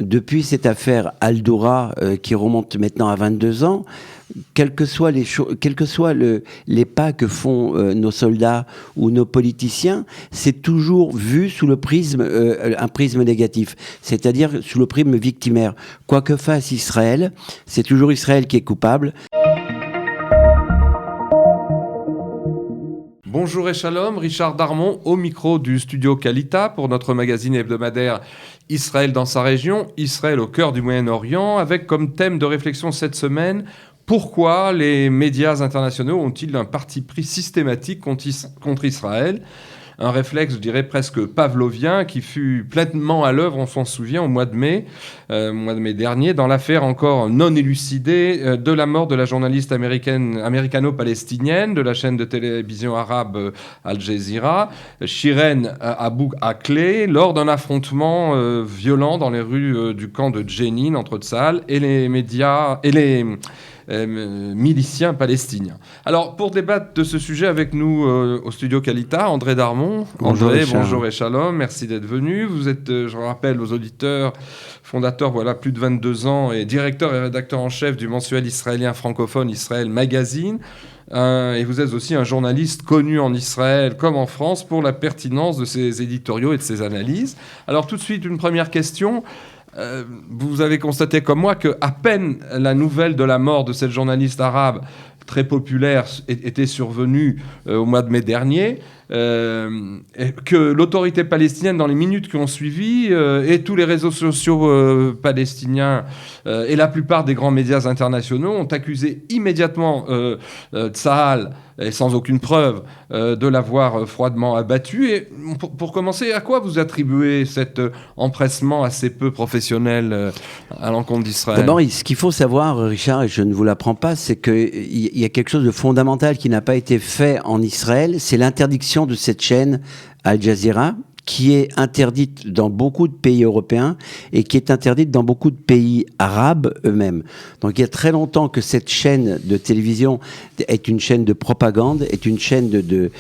depuis cette affaire Al-Doura qui remonte maintenant à 22 ans, quels que soient les pas que font nos soldats ou nos politiciens, c'est toujours vu sous le prisme, un prisme négatif, c'est-à-dire sous le prisme victimaire. Quoi que fasse Israël, c'est toujours Israël qui est coupable. Bonjour et shalom, Richard Darmon au micro du studio Kalita pour notre magazine hebdomadaire Israël dans sa région, Israël au cœur du Moyen-Orient, avec comme thème de réflexion cette semaine: pourquoi les médias internationaux ont-ils un parti pris systématique contre Israël ? Un réflexe, je dirais, presque pavlovien qui fut pleinement à l'œuvre, on s'en souvient, au mois de mai dernier, dans l'affaire encore non élucidée de la mort de la journaliste américano-palestinienne de la chaîne de télévision arabe Al Jazeera, Shiren Abu Akleh, lors d'un affrontement violent dans les rues du camp de Jenin entre Tsahal et les médias et les miliciens palestiniens. Alors, pour débattre de ce sujet avec nous au studio Kalita, André Darmon. André, bonjour et shalom, merci d'être venu. Vous êtes, je rappelle aux auditeurs, fondateur, voilà, plus de 22 ans, et directeur et rédacteur en chef du mensuel israélien francophone Israël Magazine. Et vous êtes aussi un journaliste connu en Israël comme en France pour la pertinence de ses éditoriaux et de ses analyses. Alors, tout de suite, une première question. Vous avez constaté comme moi qu'à peine la nouvelle de la mort de cette journaliste arabe très populaire était survenue au mois de mai dernier, que l'autorité palestinienne, dans les minutes qui ont suivi, et tous les réseaux sociaux palestiniens et la plupart des grands médias internationaux ont accusé immédiatement Tsahal, et sans aucune preuve, de l'avoir froidement abattu. Et pour commencer, à quoi vous attribuez cet empressement assez peu professionnel à l'encontre d'Israël ? D'abord, ce qu'il faut savoir, Richard, et je ne vous l'apprends pas, c'est qu'il y a quelque chose de fondamental qui n'a pas été fait en Israël, c'est l'interdiction de cette chaîne Al Jazeera, qui est interdite dans beaucoup de pays européens et qui est interdite dans beaucoup de pays arabes eux-mêmes. Donc il y a très longtemps que cette chaîne de télévision est une chaîne de propagande, est une chaîne de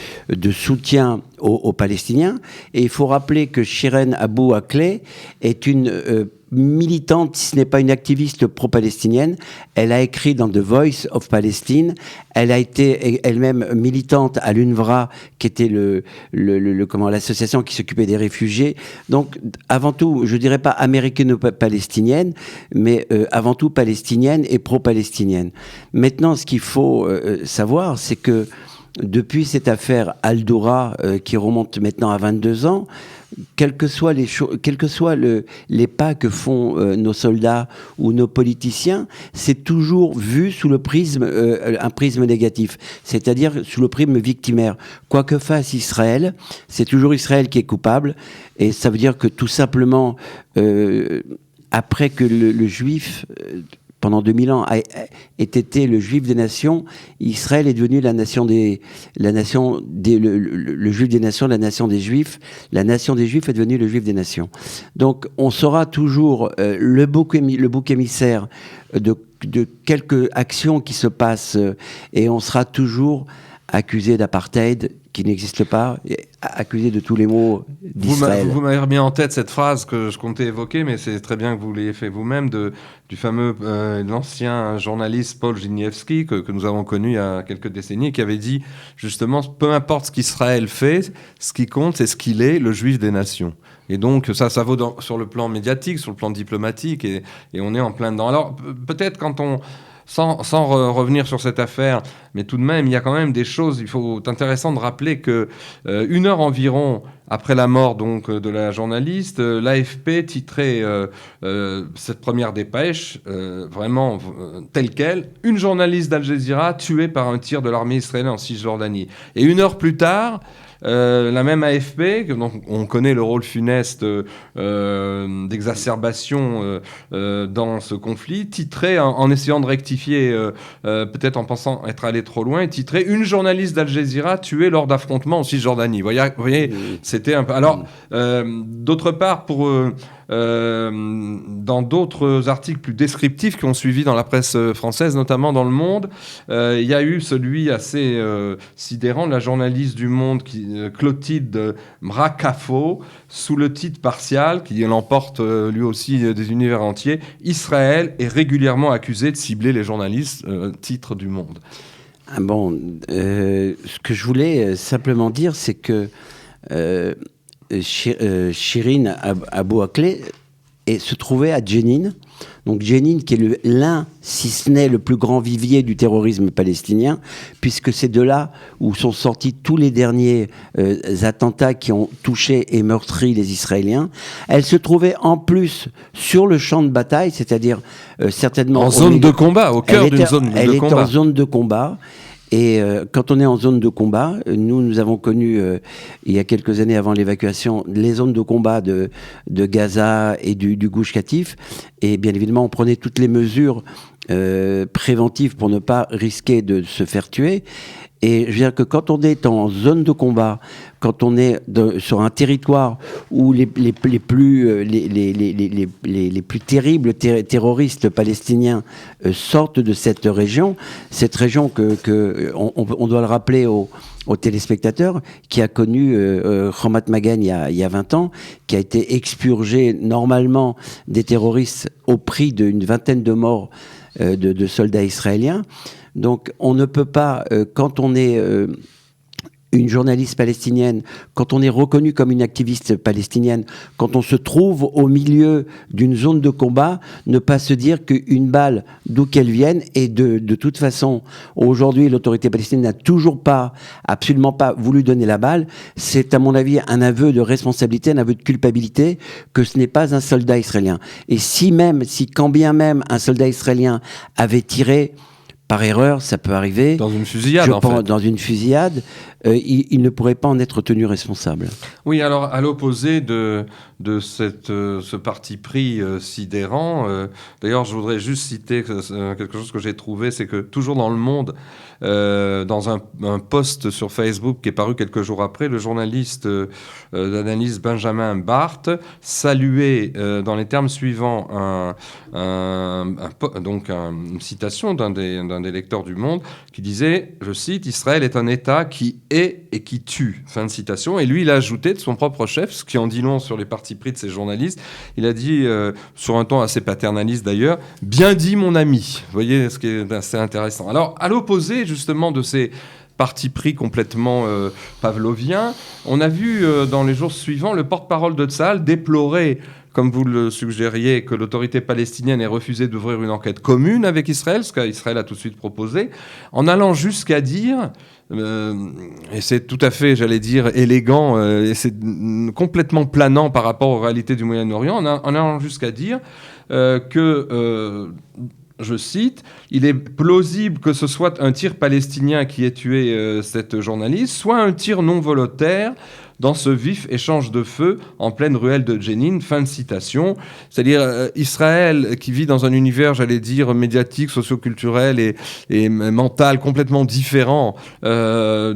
soutien aux Palestiniens. Et il faut rappeler que Shiren Abu Akleh est une militante, si ce n'est pas une activiste pro-palestinienne. Elle a écrit dans The Voice of Palestine. Elle a été elle-même militante à l'UNRWA, qui était l'association qui s'occupait des réfugiés. Donc, avant tout, je dirais pas américano-palestinienne, mais avant tout palestinienne et pro-palestinienne. Maintenant, ce qu'il faut savoir, c'est que depuis cette affaire Al-Doura qui remonte maintenant à 22 ans, quels que soient les pas que font nos soldats ou nos politiciens, c'est toujours vu sous le prisme, un prisme négatif, c'est-à-dire sous le prisme victimaire. Quoi que fasse Israël, c'est toujours Israël qui est coupable, et ça veut dire que tout simplement, après que le juif pendant 2000 ans, ait été le juif des nations, Israël est devenu le juif des nations, la nation des juifs. La nation des juifs est devenue le juif des nations. Donc, on sera toujours le bouc émissaire de quelques actions qui se passent, et on sera toujours accusé d'apartheid qui n'existe pas, accusé de tous les maux d'Israël. Vous m'avez remis en tête cette phrase que je comptais évoquer, mais c'est très bien que vous l'ayez fait vous-même, du fameux, l'ancien journaliste Paul Giniewski, que nous avons connu il y a quelques décennies, qui avait dit justement, peu importe ce qu'Israël fait, ce qui compte, c'est ce qu'il est, le juif des nations. Et donc ça vaut sur le plan médiatique, sur le plan diplomatique, et on est en plein dedans. Alors peut-être sans revenir sur cette affaire, mais tout de même, il y a quand même des choses, intéressant de rappeler que une heure environ après la mort donc de la journaliste, l'AFP titrait cette première dépêche, vraiment telle quelle: une journaliste d'Al Jazeera tuée par un tir de l'armée israélienne en Cisjordanie. Et une heure plus tard, la même AFP, donc on connaît le rôle funeste d'exacerbation dans ce conflit, titrait, en essayant de rectifier, peut-être en pensant être allé trop loin, titrait « Une journaliste d'Al Jazeera tuée lors d'affrontements en Cisjordanie ». Vous voyez, c'était un peu... Alors, d'autre part, pour dans d'autres articles plus descriptifs qui ont suivi dans la presse française, notamment dans Le Monde, il y a eu celui assez sidérant de la journaliste du Monde, Clotilde Mrakafo, sous le titre partial, qui l'emporte lui aussi des univers entiers, « Israël est régulièrement accusé de cibler les journalistes », titre du Monde. Bon, ce que je voulais simplement dire, c'est que Shirin Abu Akleh se trouvait à Jenin. Donc Jenin, qui est l'un, si ce n'est le plus grand vivier du terrorisme palestinien, puisque c'est de là où sont sortis tous les derniers attentats qui ont touché et meurtri les Israéliens. Elle se trouvait en plus sur le champ de bataille, c'est-à-dire certainement... En zone de combat, au cœur d'une zone de combat. Elle était en zone de combat. Et quand on est en zone de combat, nous avons connu, il y a quelques années avant l'évacuation, les zones de combat de Gaza et du Gush Katif. Et bien évidemment, on prenait toutes les mesures préventives pour ne pas risquer de se faire tuer. Et je veux dire que quand on est en zone de combat, quand on est sur un territoire où les plus terribles terroristes palestiniens sortent de cette région que on doit le rappeler aux téléspectateurs, qui a connu Ramat Magan il y a 20 ans, qui a été expurgé normalement des terroristes au prix d'une vingtaine de morts de soldats israéliens. Donc on ne peut pas, quand on est une journaliste palestinienne, quand on est reconnu comme une activiste palestinienne, quand on se trouve au milieu d'une zone de combat, ne pas se dire qu'une balle, d'où qu'elle vienne, et de toute façon, aujourd'hui, l'autorité palestinienne n'a toujours pas, absolument pas voulu donner la balle. C'est, à mon avis, un aveu de responsabilité, un aveu de culpabilité, que ce n'est pas un soldat israélien. Et quand bien même un soldat israélien avait tiré, par erreur, ça peut arriver. Dans une fusillade, en fait. Dans une fusillade, il ne pourrait pas en être tenu responsable. Oui, alors, à l'opposé de ce parti pris sidérant, d'ailleurs, je voudrais juste citer quelque chose que j'ai trouvé, c'est que toujours dans Le Monde, dans un post sur Facebook qui est paru quelques jours après, le journaliste d'analyse Benjamin Barth saluait dans les termes suivants donc une citation d'un des lecteurs du Monde qui disait, je cite, « Israël est un État qui est et qui tue ». Fin de citation. Et lui, il a ajouté de son propre chef, ce qui en dit long sur les partis pris de ces journalistes, il a dit, sur un ton assez paternaliste d'ailleurs, « Bien dit mon ami ». Vous voyez, ce qui est assez intéressant. Alors, à l'opposé justement de ces parti pris complètement pavlovien, on a vu dans les jours suivants le porte-parole de Tsahal déplorer, comme vous le suggériez, que l'autorité palestinienne ait refusé d'ouvrir une enquête commune avec Israël, ce qu'Israël a tout de suite proposé, en allant jusqu'à dire, et c'est tout à fait, j'allais dire, élégant, et c'est complètement planant par rapport aux réalités du Moyen-Orient, en allant jusqu'à dire que... je cite, « Il est plausible que ce soit un tir palestinien qui ait tué cette journaliste, soit un tir non volontaire dans ce vif échange de feu en pleine ruelle de Jenin ». Fin de citation. C'est-à-dire Israël qui vit dans un univers, j'allais dire, médiatique, socio-culturel et mental complètement différent de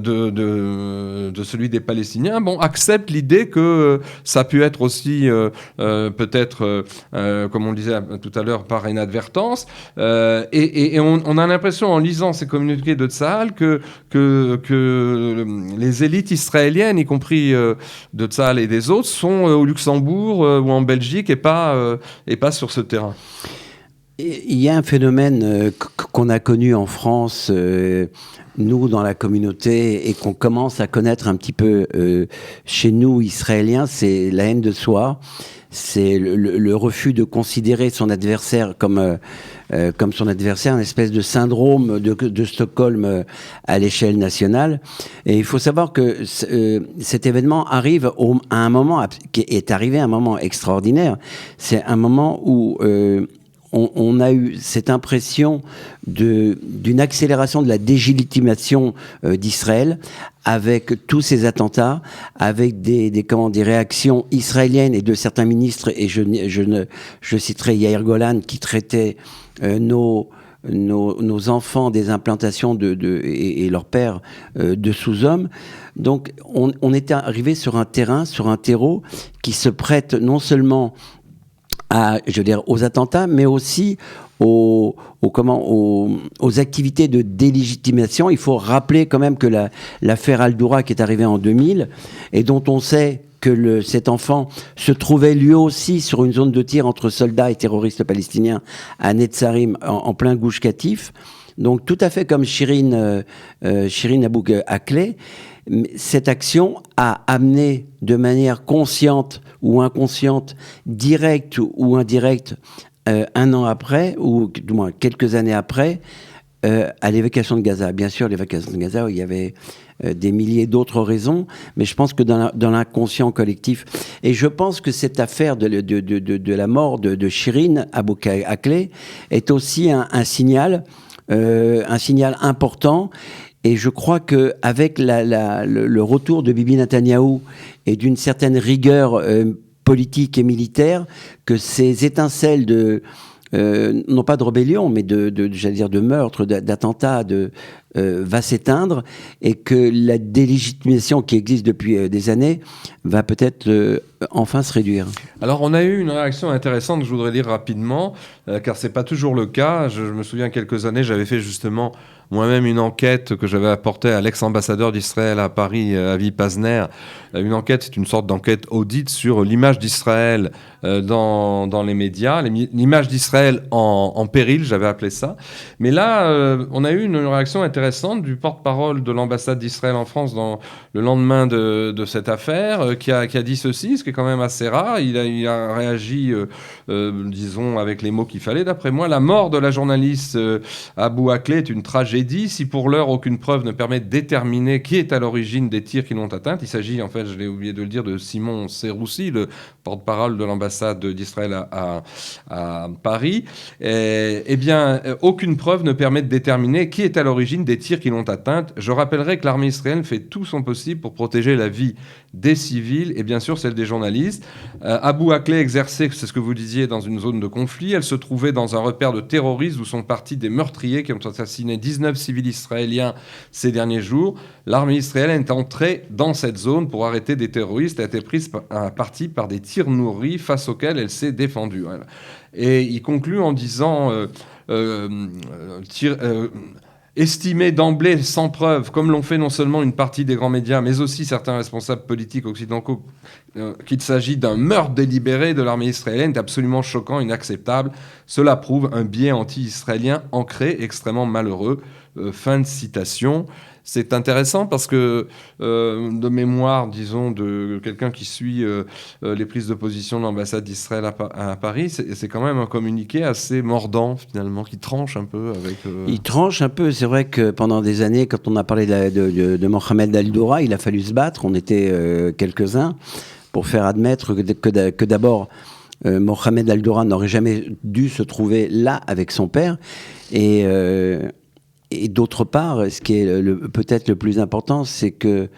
celui des Palestiniens, accepte l'idée que ça a pu être aussi peut-être, comme on le disait tout à l'heure, par inadvertance. Et on a l'impression, en lisant ces communiqués de Tsahal, que les élites israéliennes, y compris de Tsahal et des autres, sont au Luxembourg ou en Belgique et pas sur ce terrain. Il y a un phénomène qu'on a connu en France, nous, dans la communauté, et qu'on commence à connaître un petit peu chez nous, Israéliens, c'est la haine de soi. C'est le refus de considérer son adversaire comme son adversaire, une espèce de syndrome de Stockholm à l'échelle nationale. Et il faut savoir que cet événement arrive à un moment, qui est arrivé à un moment extraordinaire. C'est un moment où on a eu cette impression d'une accélération de la délégitimation d'Israël, avec tous ces attentats, avec des réactions israéliennes et de certains ministres, et je citerai Yair Golan qui traitait nos enfants des implantations et leurs pères de sous-hommes. Donc on était arrivé sur un terrain, sur un terreau qui se prête non seulement je veux dire, aux attentats, mais aussi aux activités de délégitimation. Il faut rappeler quand même que l'affaire Al-Doura, qui est arrivée en 2000, et dont on sait que cet enfant se trouvait lui aussi sur une zone de tir entre soldats et terroristes palestiniens à Netzarim, en plein Gouche Katif. Donc tout à fait comme Shirin Abu Akleh, cette action a amené de manière consciente ou inconsciente, directe ou indirecte, un an après, ou du moins quelques années après, à l'évacuation de Gaza. Bien sûr, l'évacuation de Gaza, il y avait des milliers d'autres raisons, mais je pense que dans l'inconscient collectif, et je pense que cette affaire de la mort de Shirin Abu Akleh est aussi un signal important. Et je crois qu'avec le retour de Bibi Netanyahou et d'une certaine rigueur politique et militaire, que ces étincelles non pas de rébellion, mais j'allais dire de meurtre, d'attentat, va s'éteindre, et que la délégitimation qui existe depuis des années va peut-être enfin se réduire. Alors on a eu une réaction intéressante que je voudrais dire rapidement, car c'est pas toujours le cas. Je me souviens, quelques années, j'avais fait justement moi-même une enquête que j'avais apportée à l'ex-ambassadeur d'Israël à Paris, Avi Pazner. Une enquête, c'est une sorte d'enquête audit sur l'image d'Israël dans les médias, l'image d'Israël en péril, j'avais appelé ça. Mais là, on a eu une réaction intéressante du porte-parole de l'ambassade d'Israël en France le lendemain de cette affaire, qui a dit ceci, ce qui est quand même assez rare. Il a réagi, disons, avec les mots qu'il fallait. D'après moi, la mort de la journaliste Abu Akleh est une tragédie. Si pour l'heure aucune preuve ne permet de déterminer qui est à l'origine des tirs qui l'ont atteinte, il s'agit, en fait, je l'ai oublié de le dire, de Simon Seroussi, le porte-parole de l'ambassade d'Israël à Paris. Eh bien, aucune preuve ne permet de déterminer qui est à l'origine des tirs qui l'ont atteinte. Je rappellerai que l'armée israélienne fait tout son possible pour protéger la vie des civils et bien sûr celle des journalistes. Abu Akleh exerçait, c'est ce que vous disiez, dans une zone de conflit. Elle se trouvait dans un repère de terroristes où sont partis des meurtriers qui ont assassiné 19 civils israéliens ces derniers jours. L'armée israélienne est entrée dans cette zone pour arrêter des terroristes et a été prise à partie par des tirs nourris face auxquels elle s'est défendue. Voilà. Et il conclut en disant estimer d'emblée sans preuve, comme l'ont fait non seulement une partie des grands médias, mais aussi certains responsables politiques occidentaux, qu'il s'agit d'un meurtre délibéré de l'armée israélienne, est absolument choquant, inacceptable. Cela prouve un biais anti-israélien ancré, extrêmement malheureux. Fin de citation. C'est intéressant parce que, de mémoire, disons, de quelqu'un qui suit les prises de position de l'ambassade d'Israël à Paris, c'est quand même un communiqué assez mordant, finalement, qui tranche un peu avec... Il tranche un peu. C'est vrai que pendant des années, quand on a parlé de Mohamed Al-Doura, il a fallu se battre. On était quelques-uns pour faire admettre que d'abord, Mohamed Al-Doura n'aurait jamais dû se trouver là avec son père. Et d'autre part, ce qui est peut-être le plus important, c'est que,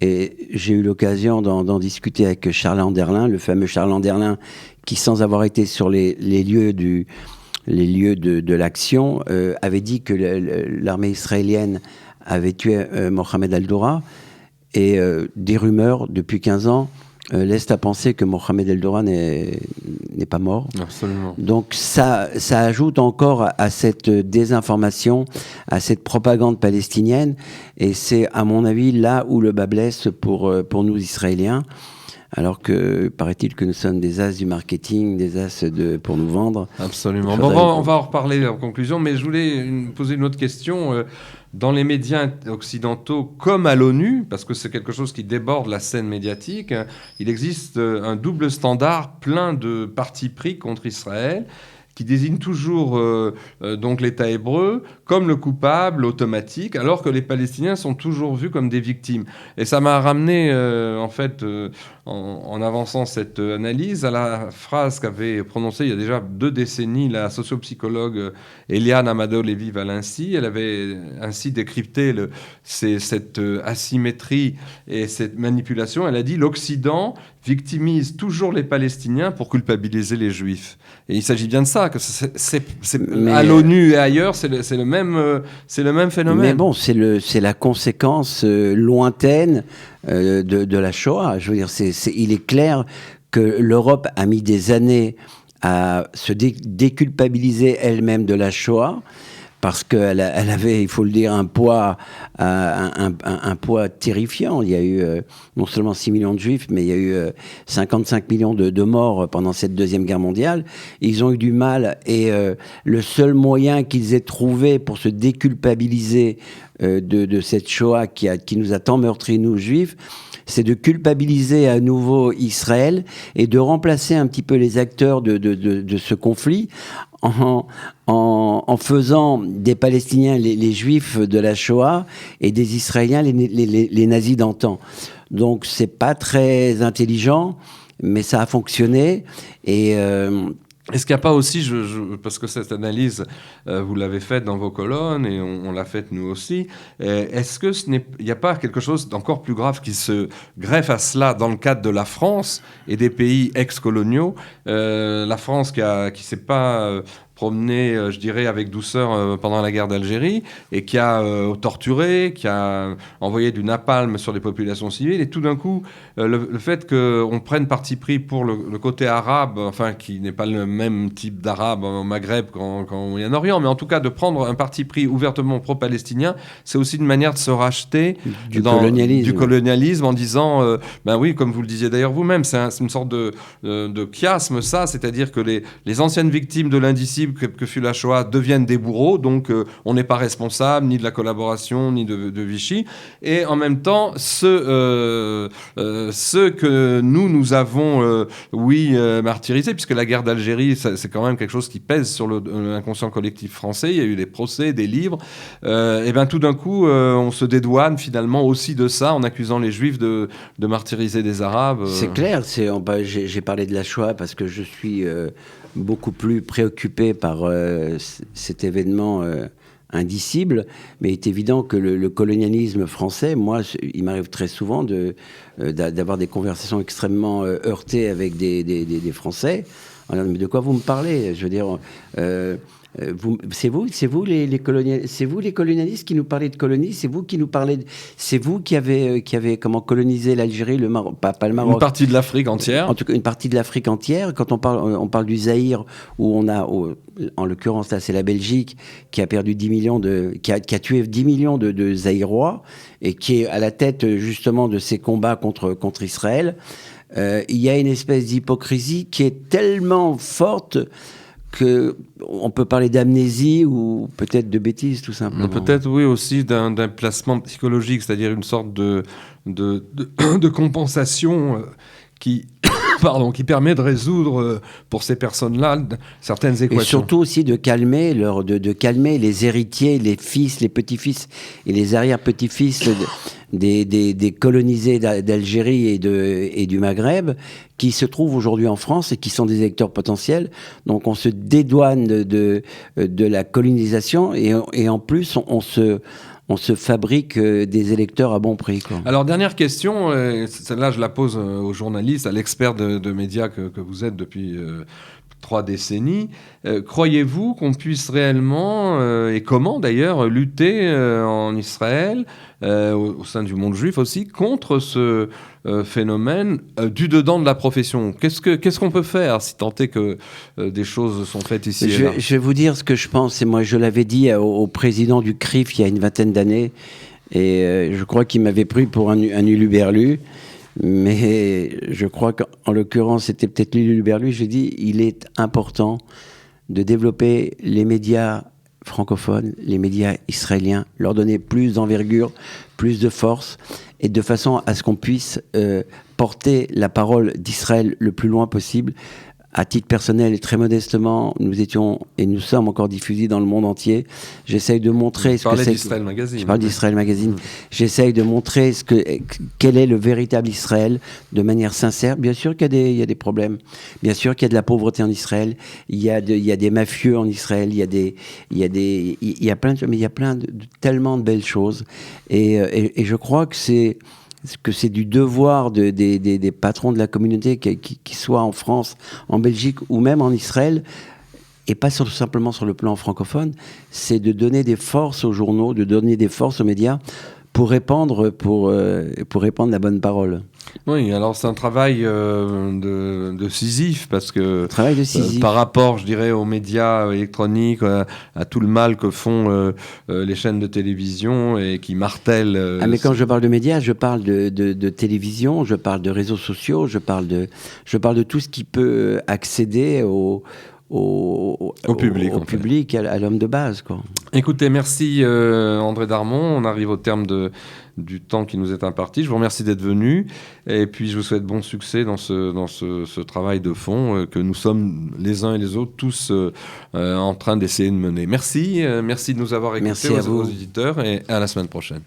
et j'ai eu l'occasion d'en discuter avec Charles Anderlin, le fameux Charles Anderlin, qui, sans avoir été sur les lieux de l'action, avait dit que l'armée israélienne avait tué Mohamed Al-Doura, et des rumeurs depuis 15 ans laissent à penser que Mohamed Al-Doura n'est pas mort. Absolument. Donc ça ajoute encore à cette désinformation, à cette propagande palestinienne, et c'est à mon avis là où le bas blesse pour nous Israéliens, alors que paraît-il que nous sommes des as du marketing, des as pour nous vendre. Absolument. Bon, on va en reparler en conclusion, mais je voulais poser une autre question. Dans les médias occidentaux comme à l'ONU, parce que c'est quelque chose qui déborde la scène médiatique, il existe un double standard plein de partis pris contre Israël, qui désigne toujours donc l'État hébreu comme le coupable automatique, alors que les Palestiniens sont toujours vus comme des victimes. Et ça m'a ramené, en fait, en avançant cette analyse, à la phrase qu'avait prononcée il y a déjà 2 décennies la sociopsychologue Eliane Amado-Lévy-Valency. Elle avait ainsi décrypté cette asymétrie et cette manipulation. Elle a dit « L'Occident victimise toujours les Palestiniens pour culpabiliser les Juifs ». Et il s'agit bien de ça, que à l'ONU et ailleurs, c'est le même phénomène. Mais bon, c'est la conséquence lointaine de la Shoah. Je veux dire, il est clair que l'Europe a mis des années à se déculpabiliser elle-même de la Shoah, parce qu'elle avait, il faut le dire, un poids terrifiant. Il y a eu non seulement 6 millions de juifs, mais il y a eu 55 millions de morts pendant cette Deuxième Guerre mondiale. Ils ont eu du mal, et le seul moyen qu'ils aient trouvé pour se déculpabiliser de cette Shoah qui nous a tant meurtris, nous, juifs, c'est de culpabiliser à nouveau Israël et de remplacer un petit peu les acteurs de ce conflit en faisant des Palestiniens les Juifs de la Shoah et des Israéliens les nazis d'antan. Donc c'est pas très intelligent, mais ça a fonctionné. Et est-ce qu'il n'y a pas aussi, parce que cette analyse, vous l'avez faite dans vos colonnes et on l'a faite nous aussi, est-ce qu'il n'y a pas quelque chose d'encore plus grave qui se greffe à cela dans le cadre de la France et des pays ex-coloniaux, la France qui ne s'est pas promené, je dirais, avec douceur pendant la guerre d'Algérie, et qui a torturé, qui a envoyé du napalm sur les populations civiles, et tout d'un coup, le fait qu'on prenne parti pris pour le côté arabe, enfin, qui n'est pas le même type d'arabe au Maghreb qu'en Moyen-Orient, mais en tout cas de prendre un parti pris ouvertement pro-palestinien, c'est aussi une manière de se racheter du colonialisme en disant, ben oui, comme vous le disiez d'ailleurs vous-même, c'est une sorte de chiasme, ça, c'est-à-dire que les anciennes victimes de l'indicible que fut la Shoah deviennent des bourreaux, donc on n'est pas responsable ni de la collaboration ni de Vichy, et en même temps ceux que nous avons martyrisés, puisque la guerre d'Algérie c'est quand même quelque chose qui pèse sur l'inconscient collectif français, il y a eu des procès, des livres, et bien tout d'un coup on se dédouane finalement aussi de ça en accusant les Juifs de martyriser des Arabes. C'est clair, j'ai parlé de la Shoah parce que je suis beaucoup plus préoccupé par cet événement indicible, mais il est évident que le colonialisme français, moi, il m'arrive très souvent d'avoir des conversations extrêmement heurtées avec des Français. Alors, mais de quoi vous me parlez ? Je veux dire, c'est vous les colonialistes qui nous parlez de colonies, c'est vous qui nous parlez, c'est vous qui avez colonisé l'Algérie, le Maroc, pas le Maroc. Une partie de l'Afrique entière. En tout cas, une partie de l'Afrique entière. Quand on parle du Zaïre, où on a, en l'occurrence là, c'est la Belgique qui a perdu 10 millions qui a tué 10 millions de Zaïrois et qui est à la tête justement de ces combats contre Israël. Il y a une espèce d'hypocrisie qui est tellement forte qu'on peut parler d'amnésie ou peut-être de bêtises, tout simplement. Peut-être, oui, aussi d'un placement psychologique, c'est-à-dire une sorte de compensation qui permet de résoudre pour ces personnes-là certaines équations. Et surtout aussi de calmer les héritiers, les fils, les petits-fils et les arrière-petits-fils des colonisés d'Algérie et du Maghreb qui se trouvent aujourd'hui en France et qui sont des électeurs potentiels. Donc on se dédouane de la colonisation et en plus on se fabrique des électeurs à bon prix, quoi. Alors, dernière question, celle-là je la pose aux journalistes, à l'expert de médias que vous êtes depuis 3 décennies. Croyez-vous qu'on puisse réellement, et comment d'ailleurs, lutter en Israël, au sein du monde juif aussi, contre ce phénomène du dedans de la profession ? Qu'est-ce qu'on peut faire si tant est que des choses sont faites ici et là ? Je vais vous dire ce que je pense. Et moi, je l'avais dit au président du CRIF il y a une vingtaine d'années. Et je crois qu'il m'avait pris pour un uluberlu. Mais je crois qu'en l'occurrence, c'était peut-être l'uluberlu. J'ai dit, il est important de développer les médias francophones, les médias israéliens, leur donner plus d'envergure, plus de force, et de façon à ce qu'on puisse porter la parole d'Israël le plus loin possible. À titre personnel et très modestement, nous étions et nous sommes encore diffusés dans le monde entier. J'essaye de montrer ce que c'est. d'Israël Magazine. Je parle d'Israël Magazine. J'essaye de montrer quel est le véritable Israël de manière sincère. Bien sûr qu'il y a des problèmes. Bien sûr qu'il y a de la pauvreté en Israël. Il y a des mafieux en Israël. Il y a plein de tellement de belles choses. Et je crois que c'est du devoir des patrons de la communauté, qui soient en France, en Belgique ou même en Israël, et pas simplement sur le plan francophone, c'est de donner des forces aux journaux, de donner des forces aux médias pour répandre la bonne parole. Oui, alors c'est un travail de Sisyphe, parce que Travail de Sisyphe. par rapport, je dirais, aux médias électroniques, à tout le mal que font les chaînes de télévision et qui martèlent. Mais quand je parle de médias, je parle de télévision, je parle de réseaux sociaux, je parle de tout ce qui peut accéder au public, à l'homme de base, quoi. Écoutez, merci André Darmon. On arrive au terme du temps qui nous est imparti. Je vous remercie d'être venu. Et puis, je vous souhaite bon succès dans ce travail de fond que nous sommes les uns et les autres tous en train d'essayer de mener. Merci de nous avoir écoutés, Merci à vous. aux auditeurs, et à la semaine prochaine.